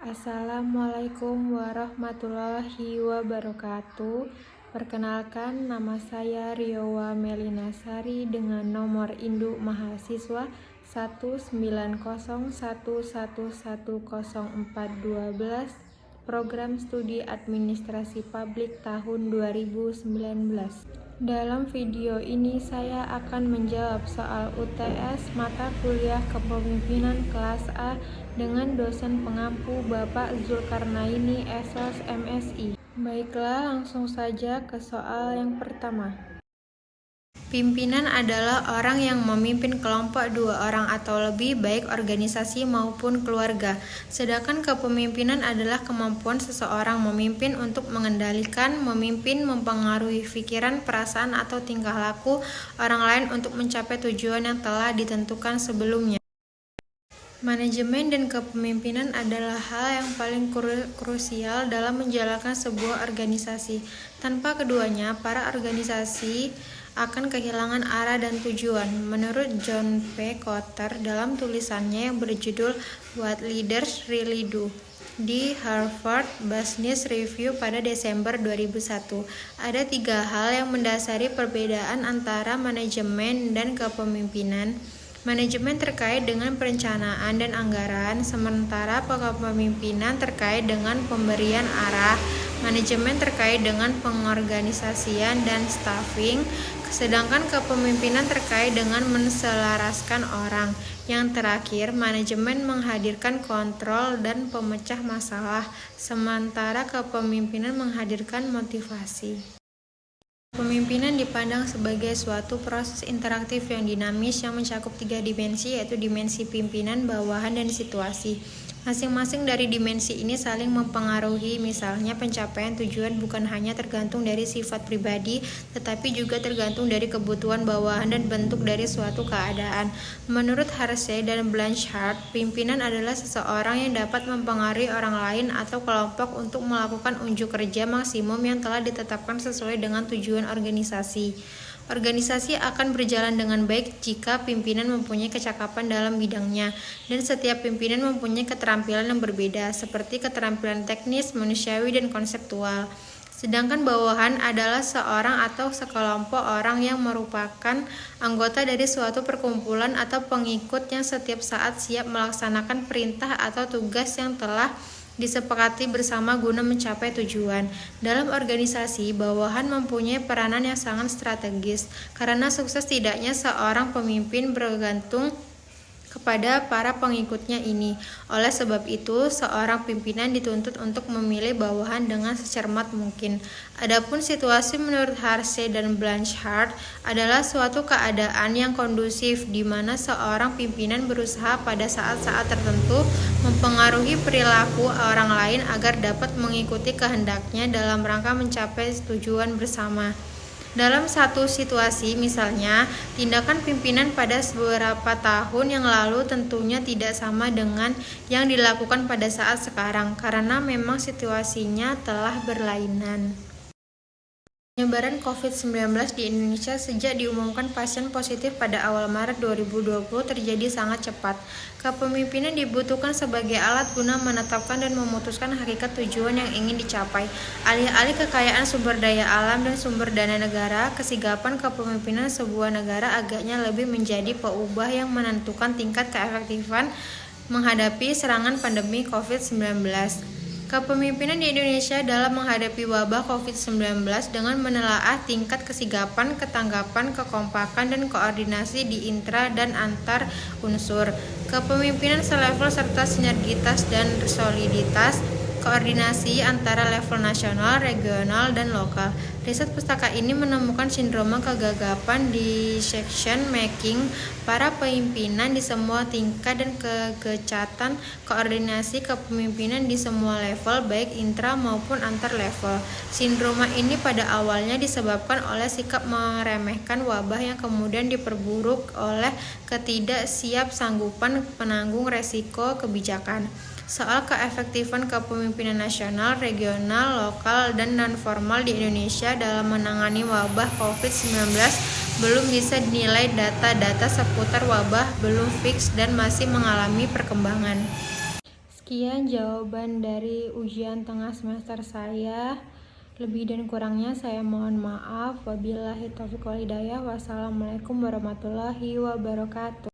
Assalamualaikum warahmatullahi wabarakatuh. Perkenalkan, nama saya Riowa Melinasari dengan nomor induk mahasiswa 19011110412, program studi administrasi publik tahun 2019. Dalam video ini saya akan menjawab soal UTS mata kuliah Kepemimpinan kelas A dengan dosen pengampu Bapak Zulkarnaini Esos MSI. Baiklah, langsung saja ke soal yang pertama. Pimpinan adalah orang yang memimpin kelompok 2 orang atau lebih, baik organisasi maupun keluarga. Sedangkan kepemimpinan adalah kemampuan seseorang memimpin untuk mengendalikan, memimpin, mempengaruhi pikiran, perasaan, atau tingkah laku orang lain untuk mencapai tujuan yang telah ditentukan sebelumnya. Manajemen dan kepemimpinan adalah hal yang paling krusial dalam menjalankan sebuah organisasi. Tanpa keduanya, para organisasi akan kehilangan arah dan tujuan. Menurut John P. Kotter dalam tulisannya yang berjudul What Leaders Really Do di Harvard Business Review pada Desember 2001, ada 3 hal yang mendasari perbedaan antara manajemen dan kepemimpinan. Manajemen terkait dengan perencanaan dan anggaran, sementara kepemimpinan terkait dengan pemberian arah. Manajemen terkait dengan pengorganisasian dan staffing, sedangkan kepemimpinan terkait dengan menselaraskan orang. Yang terakhir, manajemen menghadirkan kontrol dan pemecah masalah, sementara kepemimpinan menghadirkan motivasi. Pemimpinan dipandang sebagai suatu proses interaktif yang dinamis yang mencakup 3 dimensi, yaitu dimensi pimpinan, bawahan, dan situasi. Masing-masing dari dimensi ini saling mempengaruhi, misalnya pencapaian tujuan bukan hanya tergantung dari sifat pribadi, tetapi juga tergantung dari kebutuhan bawahan dan bentuk dari suatu keadaan. Menurut Harsey dan Blanchard, pimpinan adalah seseorang yang dapat mempengaruhi orang lain atau kelompok untuk melakukan unjuk kerja maksimum yang telah ditetapkan sesuai dengan tujuan organisasi. Organisasi akan berjalan dengan baik jika pimpinan mempunyai kecakapan dalam bidangnya, dan setiap pimpinan mempunyai keterampilan yang berbeda, seperti keterampilan teknis, manusiawi, dan konseptual. Sedangkan bawahan adalah seorang atau sekelompok orang yang merupakan anggota dari suatu perkumpulan atau pengikut yang setiap saat siap melaksanakan perintah atau tugas yang telah disepakati bersama guna mencapai tujuan. Dalam organisasi, bawahan mempunyai peranan yang sangat strategis, karena sukses tidaknya seorang pemimpin bergantung kepada para pengikutnya ini. Oleh sebab itu, seorang pimpinan dituntut untuk memilih bawahan dengan secermat mungkin. Adapun situasi menurut Harsey dan Blanchard adalah suatu keadaan yang kondusif di mana seorang pimpinan berusaha pada saat-saat tertentu mempengaruhi perilaku orang lain agar dapat mengikuti kehendaknya dalam rangka mencapai tujuan bersama. Dalam satu situasi, misalnya, tindakan pimpinan pada beberapa tahun yang lalu tentunya tidak sama dengan yang dilakukan pada saat sekarang, karena memang situasinya telah berlainan. Penyebaran COVID-19 di Indonesia sejak diumumkan pasien positif pada awal Maret 2020 terjadi sangat cepat. Kepemimpinan dibutuhkan sebagai alat guna menetapkan dan memutuskan hakikat tujuan yang ingin dicapai. Alih-alih kekayaan sumber daya alam dan sumber dana negara, kesigapan kepemimpinan sebuah negara agaknya lebih menjadi peubah yang menentukan tingkat keefektifan menghadapi serangan pandemi COVID-19. Kepemimpinan di Indonesia dalam menghadapi wabah COVID-19 dengan menelaah tingkat kesigapan, ketanggapan, kekompakan, dan koordinasi di intra dan antar unsur. Kepemimpinan selevel serta sinergitas dan soliditas koordinasi antara level nasional, regional, dan lokal. Riset pustaka ini menemukan sindroma kegagapan decision making para pimpinan di semua tingkat dan kegecatan koordinasi kepemimpinan di semua level, baik intra maupun antar level. Sindroma ini pada awalnya disebabkan oleh sikap meremehkan wabah yang kemudian diperburuk oleh ketidaksiapsanggupan penanggung resiko kebijakan. Soal keefektifan kepemimpinan nasional, regional, lokal, dan non-formal di Indonesia dalam menangani wabah COVID-19 belum bisa dinilai. Data-data seputar wabah belum fix dan masih mengalami perkembangan. Sekian jawaban dari ujian tengah semester saya. Lebih dan kurangnya saya mohon maaf. Wabillahi taufiq wal hidayah. Wassalamualaikum warahmatullahi wabarakatuh.